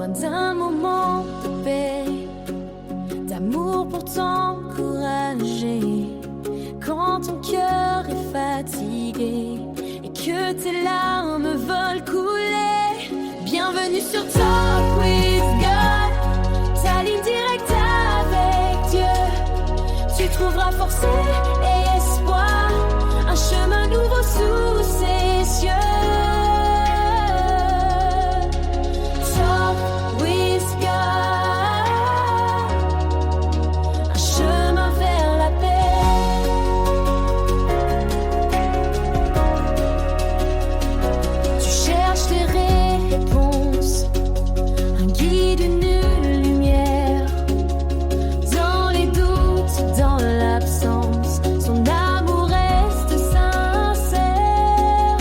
besoin d'un moment de paix, d'amour pour t'encourager. Quand ton cœur est fatigué et que tes larmes veulent couler, bienvenue sur Talk with God, ta ligne directe avec Dieu. Tu trouveras force et espoir, un chemin nouveau sous ses cieux. Talk with God, un chemin vers la paix. Tu cherches des réponses, un guide, une lumière. Dans les doutes, dans l'absence, son amour reste sincère.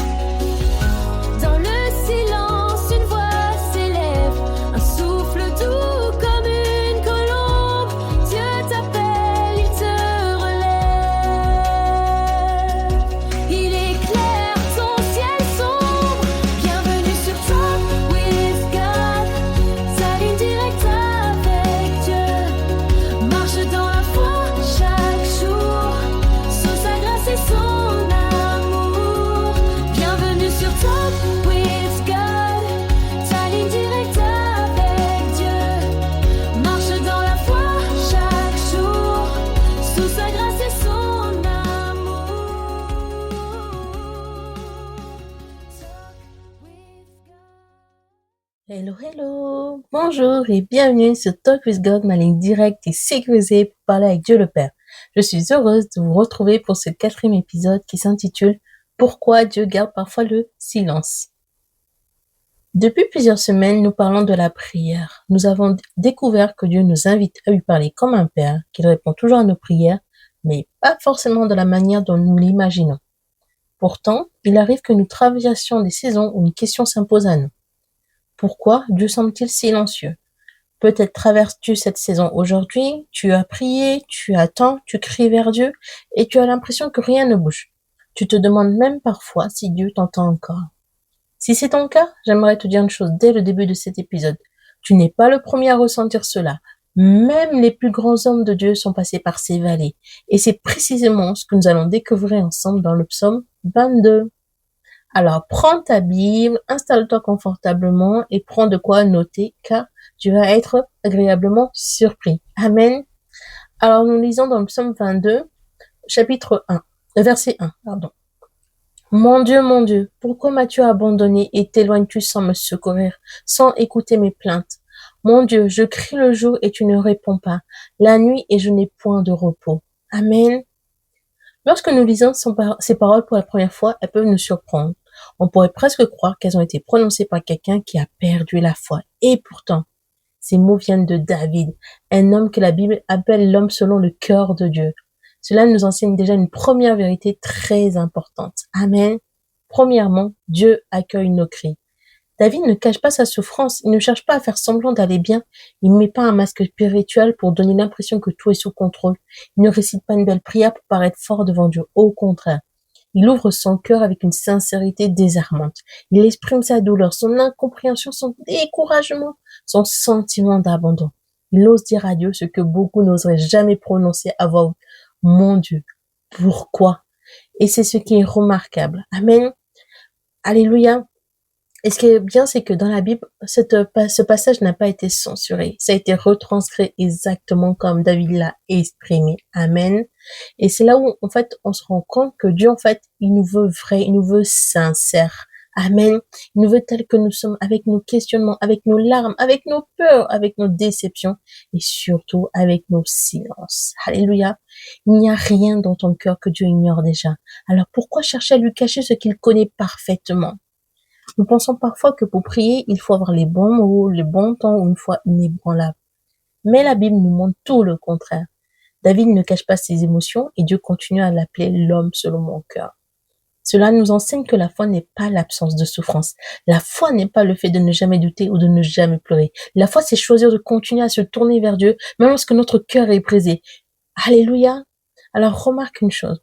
Dans le silence, une voix s'élève, un souffle doux comme une colombe. Dieu t'appelle, il te relève. Il éclaire ton ciel sombre. Bienvenue sur Talk with God, ta ligne directe avec Dieu. Marche dans la foi chaque jour, sous sa grâce et son amour. Bienvenue sur Talk with God, ta ligne directe avec Dieu. Marche dans la foi chaque jour, sous sa grâce et son amour. Hello, hello! Bonjour et bienvenue sur Talk with God, ma ligne directe et sécurisée pour parler avec Dieu le Père. Je suis heureuse de vous retrouver pour ce 4e épisode qui s'intitule « Pourquoi Dieu garde parfois le silence ?» Depuis plusieurs semaines, nous parlons de la prière. Nous avons découvert que Dieu nous invite à lui parler comme un Père, qu'il répond toujours à nos prières, mais pas forcément de la manière dont nous l'imaginons. Pourtant, il arrive que nous traversions des saisons où une question s'impose à nous. Pourquoi Dieu semble-t-il silencieux? Peut-être traverses-tu cette saison aujourd'hui, tu as prié, tu attends, tu cries vers Dieu et tu as l'impression que rien ne bouge. Tu te demandes même parfois si Dieu t'entend encore. Si c'est ton cas, j'aimerais te dire une chose dès le début de cet épisode. Tu n'es pas le premier à ressentir cela. Même les plus grands hommes de Dieu sont passés par ces vallées. Et c'est précisément ce que nous allons découvrir ensemble dans le psaume 22. Alors, prends ta Bible, installe-toi confortablement et prends de quoi noter car tu vas être agréablement surpris. Amen. Alors, nous lisons dans le psaume 22, verset 1. Mon Dieu, pourquoi m'as-tu abandonné et t'éloignes-tu sans me secourir, sans écouter mes plaintes? Mon Dieu, je crie le jour et tu ne réponds pas, la nuit et je n'ai point de repos. Amen. Lorsque nous lisons ces paroles pour la première fois, elles peuvent nous surprendre. On pourrait presque croire qu'elles ont été prononcées par quelqu'un qui a perdu la foi. Et pourtant, ces mots viennent de David, un homme que la Bible appelle l'homme selon le cœur de Dieu. Cela nous enseigne déjà une première vérité très importante. Amen. Premièrement, Dieu accueille nos cris. David ne cache pas sa souffrance, il ne cherche pas à faire semblant d'aller bien, il ne met pas un masque spirituel pour donner l'impression que tout est sous contrôle, il ne récite pas une belle prière pour paraître fort devant Dieu, au contraire. Il ouvre son cœur avec une sincérité désarmante. Il exprime sa douleur, son incompréhension, son découragement, son sentiment d'abandon. Il ose dire à Dieu ce que beaucoup n'oseraient jamais prononcer à voix haute. Mon Dieu, pourquoi? Et c'est ce qui est remarquable. Amen. Alléluia. Et ce qui est bien, c'est que dans la Bible, ce passage n'a pas été censuré. Ça a été retranscrit exactement comme David l'a exprimé. Amen. Et c'est là où, en fait, on se rend compte que Dieu, en fait, il nous veut vrai, il nous veut sincère. Amen. Il nous veut tel que nous sommes, avec nos questionnements, avec nos larmes, avec nos peurs, avec nos déceptions et surtout avec nos silences. Alléluia. Il n'y a rien dans ton cœur que Dieu ignore déjà. Alors pourquoi chercher à lui cacher ce qu'il connaît parfaitement? Nous pensons parfois que pour prier, il faut avoir les bons mots, le bon temps ou une foi inébranlable. Mais la Bible nous montre tout le contraire. David ne cache pas ses émotions et Dieu continue à l'appeler l'homme selon mon cœur. Cela nous enseigne que la foi n'est pas l'absence de souffrance. La foi n'est pas le fait de ne jamais douter ou de ne jamais pleurer. La foi, c'est choisir de continuer à se tourner vers Dieu, même lorsque notre cœur est brisé. Alléluia. Alors remarque une chose.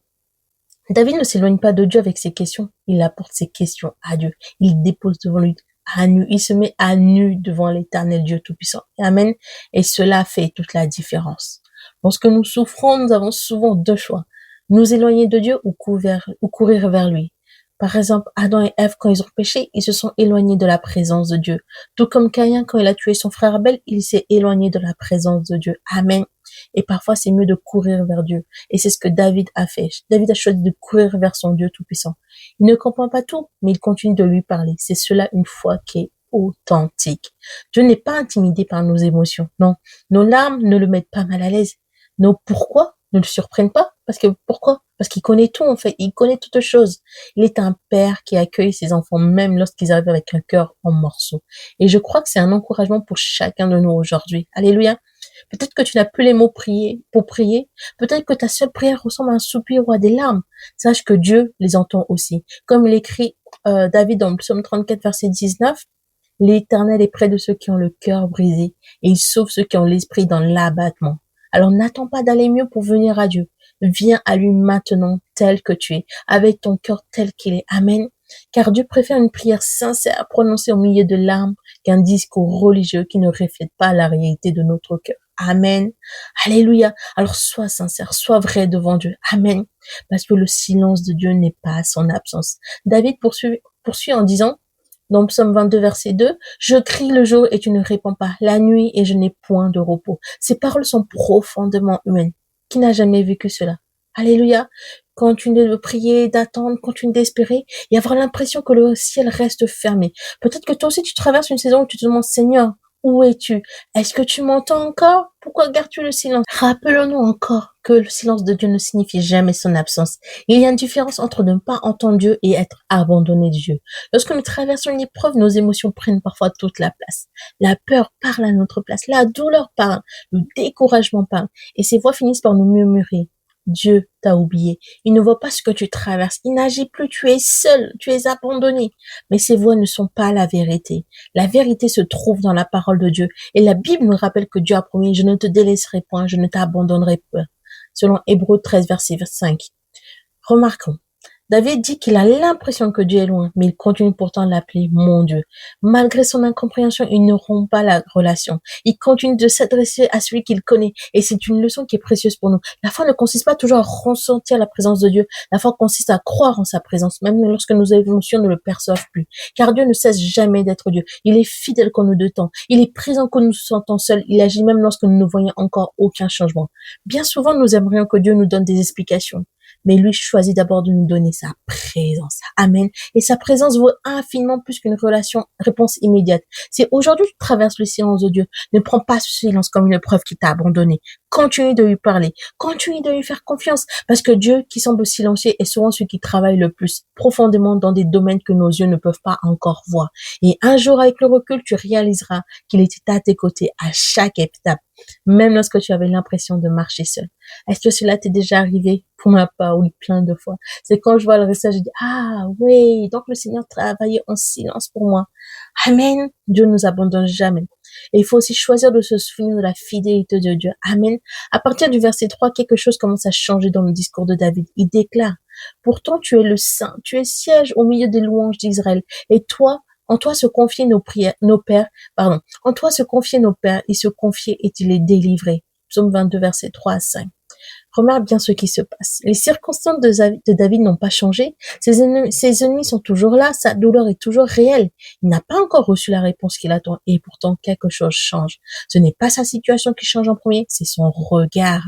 David ne s'éloigne pas de Dieu avec ses questions. Il apporte ses questions à Dieu. Il dépose devant lui à nu. Il se met à nu devant l'Éternel Dieu Tout-Puissant. Amen. Et cela fait toute la différence. Lorsque nous souffrons, nous avons souvent deux choix. Nous éloigner de Dieu ou courir vers lui. Par exemple, Adam et Ève, quand ils ont péché, ils se sont éloignés de la présence de Dieu. Tout comme Caïn, quand il a tué son frère Abel, il s'est éloigné de la présence de Dieu. Amen. Et parfois, c'est mieux de courir vers Dieu. Et c'est ce que David a fait. David a choisi de courir vers son Dieu Tout-Puissant. Il ne comprend pas tout, mais il continue de lui parler. C'est cela une foi qui est authentique. Dieu n'est pas intimidé par nos émotions. Non. Nos larmes ne le mettent pas mal à l'aise. Nos pourquoi ne le surprennent pas. Pourquoi? Parce qu'il connaît tout, en fait. Il connaît toutes choses. Il est un père qui accueille ses enfants, même lorsqu'ils arrivent avec un cœur en morceaux. Et je crois que c'est un encouragement pour chacun de nous aujourd'hui. Alléluia. Peut-être que tu n'as plus les mots pour prier. Peut-être que ta seule prière ressemble à un soupir ou à des larmes. Sache que Dieu les entend aussi. Comme l'écrit David dans le psaume 34, verset 19, l'Éternel est près de ceux qui ont le cœur brisé et il sauve ceux qui ont l'esprit dans l'abattement. Alors n'attends pas d'aller mieux pour venir à Dieu. Viens à lui maintenant tel que tu es, avec ton cœur tel qu'il est. Amen. Car Dieu préfère une prière sincère prononcée au milieu de larmes qu'un discours religieux qui ne reflète pas la réalité de notre cœur. Amen. Alléluia. Alors sois sincère, sois vrai devant Dieu. Amen. Parce que le silence de Dieu n'est pas son absence. David poursuit en disant, dans Psaume 22, verset 2, « Je crie le jour et tu ne réponds pas, la nuit et je n'ai point de repos. » Ces paroles sont profondément humaines. Qui n'a jamais vécu cela? Alléluia. Continue de prier, d'attendre, continue d'espérer et avoir l'impression que le ciel reste fermé. Peut-être que toi aussi tu traverses une saison où tu te demandes, Seigneur, où es-tu? Est-ce que tu m'entends encore? Pourquoi gardes-tu le silence? Rappelons-nous encore que le silence de Dieu ne signifie jamais son absence. Il y a une différence entre ne pas entendre Dieu et être abandonné de Dieu. Lorsque nous traversons une épreuve, nos émotions prennent parfois toute la place. La peur parle à notre place, la douleur parle, le découragement parle, et ces voix finissent par nous murmurer. Dieu t'a oublié. Il ne voit pas ce que tu traverses. Il n'agit plus. Tu es seul. Tu es abandonné. Mais ces voix ne sont pas la vérité. La vérité se trouve dans la parole de Dieu. Et la Bible nous rappelle que Dieu a promis, je ne te délaisserai point, je ne t'abandonnerai pas. Selon Hébreux 13, verset 5. Remarquons. David dit qu'il a l'impression que Dieu est loin, mais il continue pourtant de l'appeler mon Dieu. Malgré son incompréhension, il ne rompt pas la relation. Il continue de s'adresser à celui qu'il connaît, et c'est une leçon qui est précieuse pour nous. La foi ne consiste pas toujours à ressentir la présence de Dieu. La foi consiste à croire en sa présence, même lorsque nos émotions ne le perçoivent plus. Car Dieu ne cesse jamais d'être Dieu. Il est fidèle quand nous doutons. Il est présent quand nous nous sentons seuls. Il agit même lorsque nous ne voyons encore aucun changement. Bien souvent, nous aimerions que Dieu nous donne des explications. Mais lui choisit d'abord de nous donner sa présence. Amen. Et sa présence vaut infiniment plus qu'une réponse immédiate. Si aujourd'hui tu traverses le silence de Dieu, ne prends pas ce silence comme une preuve qu'il t'a abandonné. Continue de lui parler. Continue de lui faire confiance. Parce que Dieu qui semble silencieux est souvent celui qui travaille le plus profondément dans des domaines que nos yeux ne peuvent pas encore voir. Et un jour, avec le recul, tu réaliseras qu'il était à tes côtés à chaque étape. Même lorsque tu avais l'impression de marcher seul. Est-ce que cela t'est déjà arrivé? Pour ma part, oui, plein de fois. C'est quand je vois le récit, je dis, ah oui, donc le Seigneur travaillait en silence pour moi. Amen. Dieu ne nous abandonne jamais. Et il faut aussi choisir de se souvenir de la fidélité de Dieu. Amen. À partir du verset 3, quelque chose commence à changer dans le discours de David. Il déclare, pourtant tu es le Saint, tu es siège au milieu des louanges d'Israël. Et toi, en toi se confier en toi se confier nos pères, il se confiait et il est délivré. Psaume 22, versets 3 à 5. Remarque bien ce qui se passe. Les circonstances de David n'ont pas changé. Ses ennemis sont toujours là. Sa douleur est toujours réelle. Il n'a pas encore reçu la réponse qu'il attend. Et pourtant, quelque chose change. Ce n'est pas sa situation qui change en premier, c'est son regard.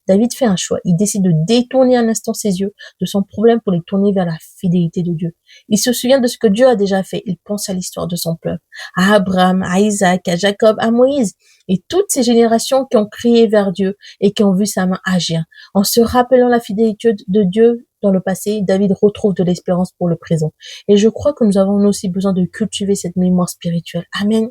David fait un choix. Il décide de détourner un instant ses yeux de son problème pour les tourner vers la fidélité de Dieu. Il se souvient de ce que Dieu a déjà fait. Il pense à l'histoire de son peuple, à Abraham, à Isaac, à Jacob, à Moïse et toutes ces générations qui ont crié vers Dieu et qui ont vu sa main agir. En se rappelant la fidélité de Dieu dans le passé, David retrouve de l'espérance pour le présent. Et je crois que nous avons aussi besoin de cultiver cette mémoire spirituelle. Amen.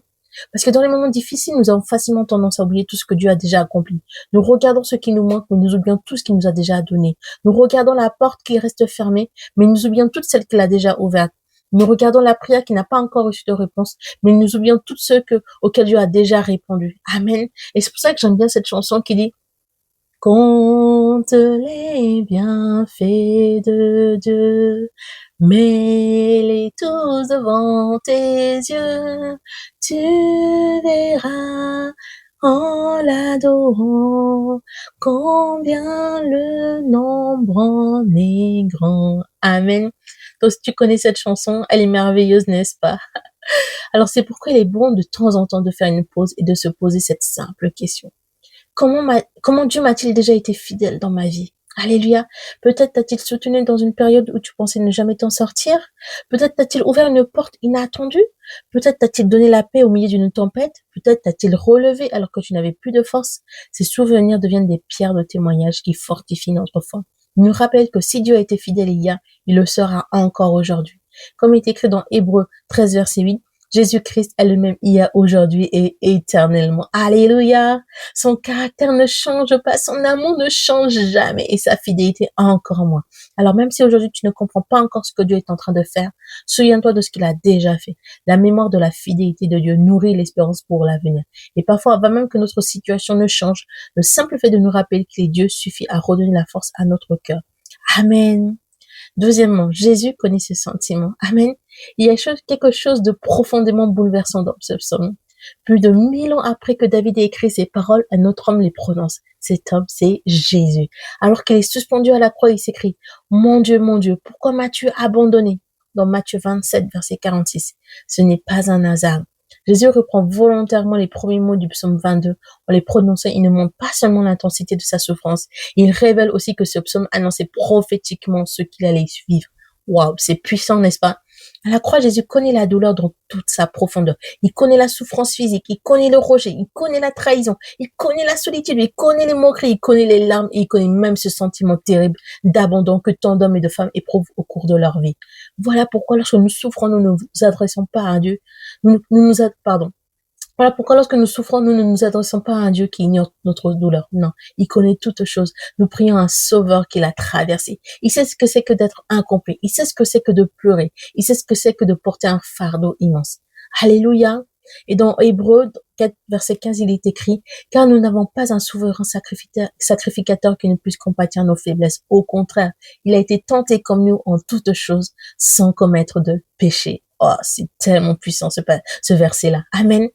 Parce que dans les moments difficiles, nous avons facilement tendance à oublier tout ce que Dieu a déjà accompli. Nous regardons ce qui nous manque, mais nous oublions tout ce qu'il nous a déjà donné. Nous regardons la porte qui reste fermée, mais nous oublions toutes celles qu'il a déjà ouvertes. Nous regardons la prière qui n'a pas encore reçu de réponse, mais nous oublions toutes ceux auxquels Dieu a déjà répondu. Amen. Et c'est pour ça que j'aime bien cette chanson qui dit Compte les bienfaits de Dieu, mets-les tous devant tes yeux, tu verras en l'adorant combien le nombre en est grand. Amen. Donc si tu connais cette chanson, elle est merveilleuse, n'est-ce pas? Alors c'est pourquoi il est bon de temps en temps de faire une pause et de se poser cette simple question. Comment Dieu m'a-t-il déjà été fidèle dans ma vie? Alléluia. Peut-être t'a-t-il soutenu dans une période où tu pensais ne jamais t'en sortir? Peut-être t'a-t-il ouvert une porte inattendue? Peut-être t'a-t-il donné la paix au milieu d'une tempête? Peut-être t'a-t-il relevé alors que tu n'avais plus de force? Ces souvenirs deviennent des pierres de témoignage qui fortifient notre foi. Ils nous rappellent que si Dieu a été fidèle hier, il le sera encore aujourd'hui. Comme il est écrit dans Hébreux 13, verset 8, Jésus-Christ est le même hier, aujourd'hui et éternellement. Alléluia! Son caractère ne change pas, son amour ne change jamais et sa fidélité encore moins. Alors même si aujourd'hui tu ne comprends pas encore ce que Dieu est en train de faire, souviens-toi de ce qu'il a déjà fait. La mémoire de la fidélité de Dieu nourrit l'espérance pour l'avenir. Et parfois, avant même que notre situation ne change, le simple fait de nous rappeler qu'il est Dieu suffit à redonner la force à notre cœur. Amen. Deuxièmement, Jésus connaît ses sentiments. Amen. Il y a quelque chose de profondément bouleversant dans ce psaume. Plus de 1000 ans après que David ait écrit ces paroles, un autre homme les prononce. Cet homme, c'est Jésus. Alors qu'il est suspendu à la croix, il s'écrie, mon Dieu, pourquoi m'as-tu abandonné? Dans Matthieu 27, verset 46. Ce n'est pas un hasard. Jésus reprend volontairement les premiers mots du psaume 22. En les prononçant, il ne montre pas seulement l'intensité de sa souffrance, il révèle aussi que ce psaume annonçait prophétiquement ce qu'il allait vivre. Waouh, c'est puissant, n'est-ce pas? À la croix, Jésus connaît la douleur dans toute sa profondeur. Il connaît la souffrance physique, il connaît le rejet, il connaît la trahison, il connaît la solitude, il connaît les moqueries, il connaît les larmes et il connaît même ce sentiment terrible d'abandon que tant d'hommes et de femmes éprouvent au cours de leur vie. Voilà pourquoi lorsque nous souffrons, nous ne nous adressons pas à Dieu. Voilà pourquoi lorsque nous souffrons, nous ne nous adressons pas à un Dieu qui ignore notre douleur. Non, il connaît toutes choses. Nous prions un sauveur qui l'a traversé. Il sait ce que c'est que d'être incomplet. Il sait ce que c'est que de pleurer. Il sait ce que c'est que de porter un fardeau immense. Alléluia. Et dans Hébreux 4, verset 15, il est écrit, car nous n'avons pas un souverain sacrificateur qui ne puisse compatir nos faiblesses. Au contraire, il a été tenté comme nous en toutes choses, sans commettre de péché. Oh, c'est tellement puissant ce verset-là. Amen.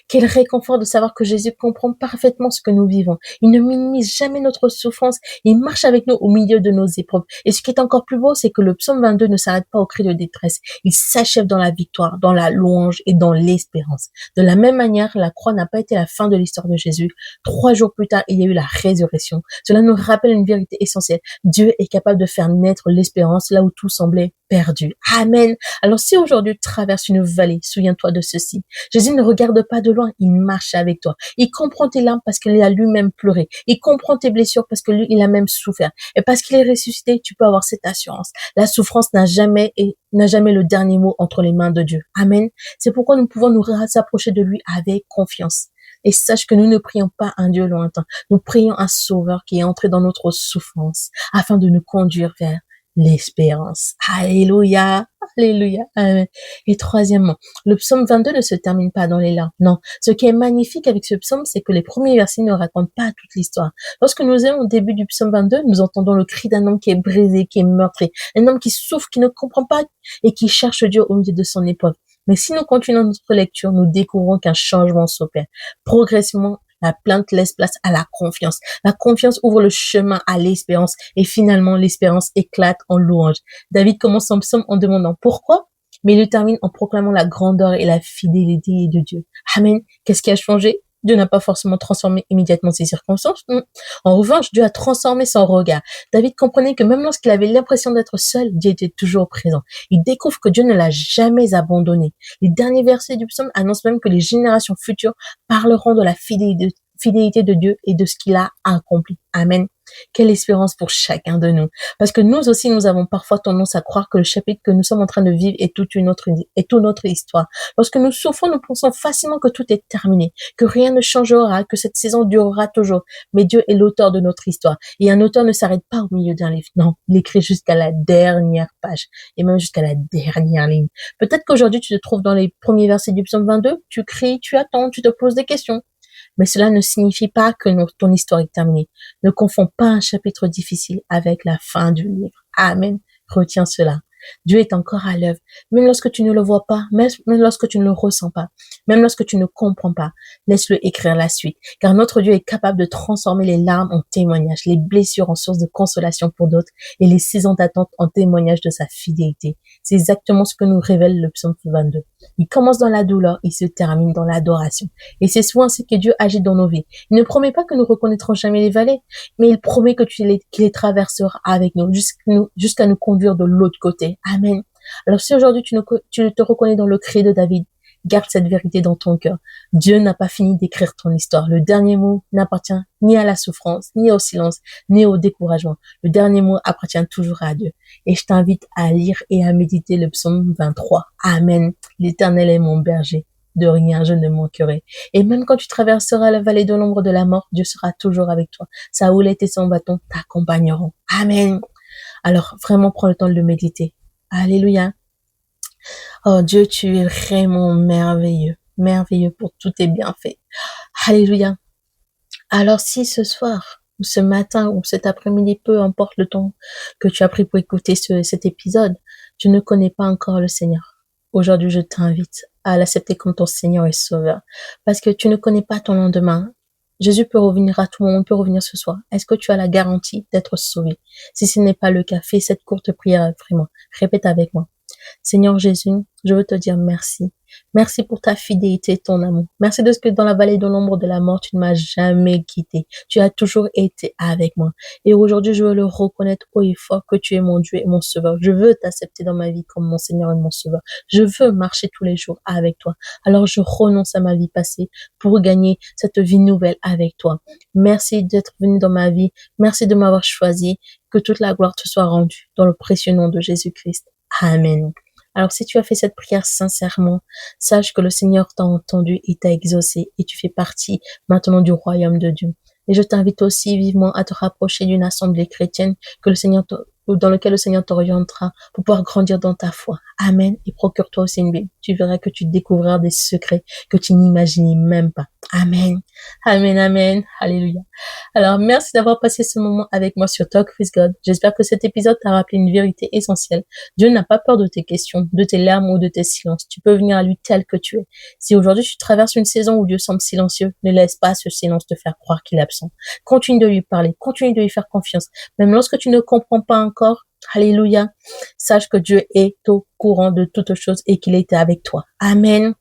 Quel réconfort de savoir que Jésus comprend parfaitement ce que nous vivons. Il ne minimise jamais notre souffrance. Il marche avec nous au milieu de nos épreuves. Et ce qui est encore plus beau, c'est que le psaume 22 ne s'arrête pas au cri de détresse. Il s'achève dans la victoire, dans la louange et dans l'espérance. De la même manière, la croix n'a pas été la fin de l'histoire de Jésus. 3 jours plus tard, il y a eu la résurrection. Cela nous rappelle une vérité essentielle. Dieu est capable de faire naître l'espérance là où tout semblait perdu. Amen. Alors si aujourd'hui tu traverses une vallée, souviens-toi de ceci. Jésus ne regarde pas de loin, il marche avec toi. Il comprend tes larmes parce qu'il a lui-même pleuré. Il comprend tes blessures parce que lui, il a même souffert. Et parce qu'il est ressuscité, tu peux avoir cette assurance. La souffrance n'a jamais le dernier mot entre les mains de Dieu. Amen. C'est pourquoi nous pouvons nous approcher de lui avec confiance. Et sache que nous ne prions pas un Dieu lointain. Nous prions un Sauveur qui est entré dans notre souffrance afin de nous conduire vers l'espérance. Alléluia, alléluia, amen. Et troisièmement, le psaume 22 ne se termine pas dans les larmes. Non, ce qui est magnifique avec ce psaume, c'est que les premiers versets ne racontent pas toute l'histoire. Lorsque nous sommes au début du psaume 22, nous entendons le cri d'un homme qui est brisé, qui est meurtri, un homme qui souffre, qui ne comprend pas et qui cherche Dieu au milieu de son épreuve. Mais si nous continuons notre lecture, nous découvrons qu'un changement s'opère. Progressivement, la plainte laisse place à la confiance. La confiance ouvre le chemin à l'espérance et finalement l'espérance éclate en louange. David commence son psaume en demandant pourquoi, mais il le termine en proclamant la grandeur et la fidélité de Dieu. Amen. Qu'est-ce qui a changé? Dieu n'a pas forcément transformé immédiatement ses circonstances. En revanche, Dieu a transformé son regard. David comprenait que même lorsqu'il avait l'impression d'être seul, Dieu était toujours présent. Il découvre que Dieu ne l'a jamais abandonné. Les derniers versets du psaume annoncent même que les générations futures parleront de la fidélité de Dieu et de ce qu'il a accompli. Amen. Quelle espérance pour chacun de nous. Parce que nous aussi, nous avons parfois tendance à croire que le chapitre que nous sommes en train de vivre est toute notre histoire. Lorsque nous souffrons, nous pensons facilement que tout est terminé, que rien ne changera, que cette saison durera toujours. Mais Dieu est l'auteur de notre histoire. Et un auteur ne s'arrête pas au milieu d'un livre. Non, il écrit jusqu'à la dernière page et même jusqu'à la dernière ligne. Peut-être qu'aujourd'hui, tu te trouves dans les premiers versets du psaume 22, tu cries, tu attends, tu te poses des questions. Mais cela ne signifie pas que ton histoire est terminée. Ne confonds pas un chapitre difficile avec la fin du livre. Amen. Retiens cela. Dieu est encore à l'œuvre, même lorsque tu ne le vois pas, même lorsque tu ne le ressens pas, même lorsque tu ne comprends pas. Laisse-le écrire la suite, car notre Dieu est capable de transformer les larmes en témoignages, les blessures en source de consolation pour d'autres et les saisons d'attente en témoignage de sa fidélité. C'est exactement ce que nous révèle le psaume 22. Il commence dans la douleur, il se termine dans l'adoration. Et c'est souvent ainsi que Dieu agit dans nos vies. Il ne promet pas que nous reconnaîtrons jamais les vallées, mais il promet que qu'il les traversera avec nous jusqu'à nous conduire de l'autre côté. Amen. Alors si aujourd'hui tu te reconnais dans le cri de David, garde cette vérité dans ton cœur. Dieu n'a pas fini d'écrire ton histoire. Le dernier mot n'appartient ni à la souffrance, ni au silence, ni au découragement. Le dernier mot appartient toujours à Dieu. Et je t'invite à lire et à méditer le psaume 23. Amen. L'Éternel est mon berger. De rien je ne manquerai. Et même quand tu traverseras la vallée de l'ombre de la mort, Dieu sera toujours avec toi. Sa houlette et son bâton t'accompagneront. Amen. Alors vraiment prends le temps de le méditer. Alléluia. Oh Dieu, tu es vraiment merveilleux. Merveilleux pour tous tes bienfaits. Alléluia. Alors si ce soir, ou ce matin, ou cet après-midi, peu importe le temps que tu as pris pour écouter cet épisode, tu ne connais pas encore le Seigneur. Aujourd'hui, je t'invite à l'accepter comme ton Seigneur et Sauveur. Parce que tu ne connais pas ton lendemain. Jésus peut revenir à tout moment, peut revenir ce soir. Est-ce que tu as la garantie d'être sauvé? Si ce n'est pas le cas, fais cette courte prière vraiment. Répète avec moi. Seigneur Jésus, je veux te dire merci. Merci pour ta fidélité et ton amour. Merci de ce que dans la vallée de l'ombre de la mort, tu ne m'as jamais quitté. Tu as toujours été avec moi. Et aujourd'hui, je veux le reconnaître haut et fort que tu es mon Dieu et mon Sauveur. Je veux t'accepter dans ma vie comme mon Seigneur et mon Sauveur. Je veux marcher tous les jours avec toi. Alors je renonce à ma vie passée pour gagner cette vie nouvelle avec toi. Merci d'être venu dans ma vie. Merci de m'avoir choisi. Que toute la gloire te soit rendue dans le précieux nom de Jésus-Christ. Amen. Alors si tu as fait cette prière sincèrement, sache que le Seigneur t'a entendu et t'a exaucé et tu fais partie maintenant du royaume de Dieu. Et je t'invite aussi vivement à te rapprocher d'une assemblée chrétienne dans laquelle le Seigneur t'orientera pour pouvoir grandir dans ta foi. Amen. Et procure-toi aussi une Bible. Tu verras que tu découvriras des secrets que tu n'imaginais même pas. Amen. Amen, amen. Alléluia. Alors, merci d'avoir passé ce moment avec moi sur Talk with God. J'espère que cet épisode t'a rappelé une vérité essentielle. Dieu n'a pas peur de tes questions, de tes larmes ou de tes silences. Tu peux venir à lui tel que tu es. Si aujourd'hui tu traverses une saison où Dieu semble silencieux, ne laisse pas ce silence te faire croire qu'il est absent. Continue de lui parler, continue de lui faire confiance. Même lorsque tu ne comprends pas encore, alléluia, sache que Dieu est au courant de toutes choses et qu'il était avec toi. Amen.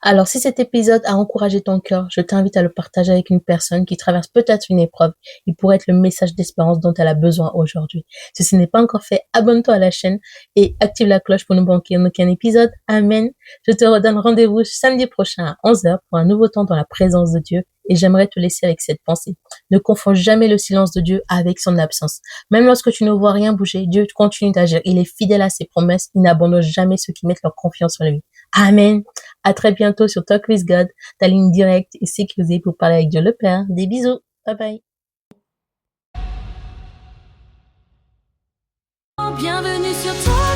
Alors, si cet épisode a encouragé ton cœur, je t'invite à le partager avec une personne qui traverse peut-être une épreuve. Il pourrait être le message d'espérance dont elle a besoin aujourd'hui. Si ce n'est pas encore fait, abonne-toi à la chaîne et active la cloche pour ne manquer aucun épisode. Amen. Je te redonne rendez-vous samedi prochain à 11h pour un nouveau temps dans la présence de Dieu. Et j'aimerais te laisser avec cette pensée. Ne confonds jamais le silence de Dieu avec son absence. Même lorsque tu ne vois rien bouger, Dieu continue d'agir. Il est fidèle à ses promesses. Il n'abandonne jamais ceux qui mettent leur confiance en lui. Amen. À très bientôt sur Talk with God, ta ligne directe et sécurisée pour parler avec Dieu le Père. Des bisous. Bye bye. Bienvenue sur toi.